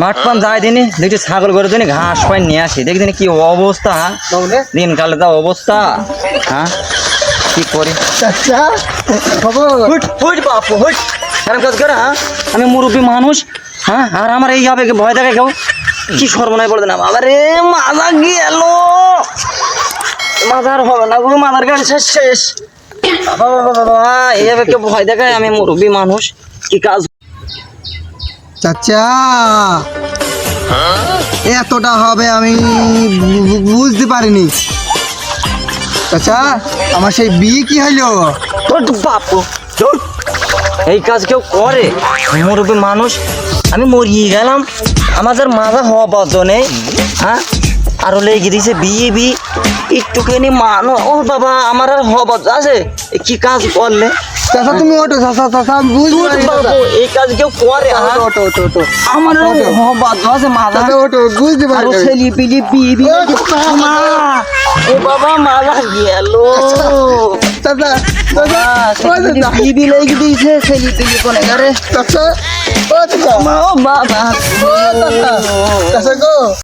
মাঠ পান যাই দিনই দেখছি ছাগল করে দিনই ঘাস পাই নিয়ে আসি দেখি দিনই কি অবস্থা, হ্যাঁ দিনকালে যা অবস্থা, হ্যাঁ কি করি। চাচা খবর হুট হুট বাপু হুট এরকম কাজ করে, হ্যাঁ আমি মুরব্বী মানুষ, হ্যাঁ আর আমার এই হবে ভয় দেখে কেউ কি সর্বনাশ বলে না বাবা রে, মাজা গেল মাজার হবে না গো, মাজার গাড়ি শেষ শেষ বাবা বাবা বাবা, এইভাবে কেউ ভয় দেখায়, আমি মুরব্বী মানুষ কি কাজ। চাচা এতটা হবে আমি বুঝতে পারিনি। চাচা আমার সেই বিয়ে কি হইলো? তোর বাপু ধুর, এই কাজ কেউ করে? মুরব্বী মানুষ আমি মরিয়ে গেলাম, আমাদের মাজা হওয়া বদ্ধ নেই, হ্যাঁ আরো লেগে দিছে বিয়ে বিয়ে একটুখানি মানো। ও বাবা আমার আর হওয়া বদ্ধ আছে, এ কি কাজ করলে? চাচা তুমি ওঠো, চাচা চাচা আমি বুঝতে ধুর পারিনি। বাপু, এই কাজ কেউ করে? হ্যাঁ? ওঠো ওঠো ওঠো আমার হওয়া বদ্ধ আছে মাজা, চাচা ওঠো, বুঝতে আরো পারিনি। ছেলি পিলি বিয়ে বিয়ে মা, ও বাবা মাজা গেল চাচা চাচা ও চাচা বিয়ে বিয়ে লেগে দিয়েছে ছেলি পিলি কোনে গারে চাচা ও চাচা ও বাবা ও চাচা চাচা গো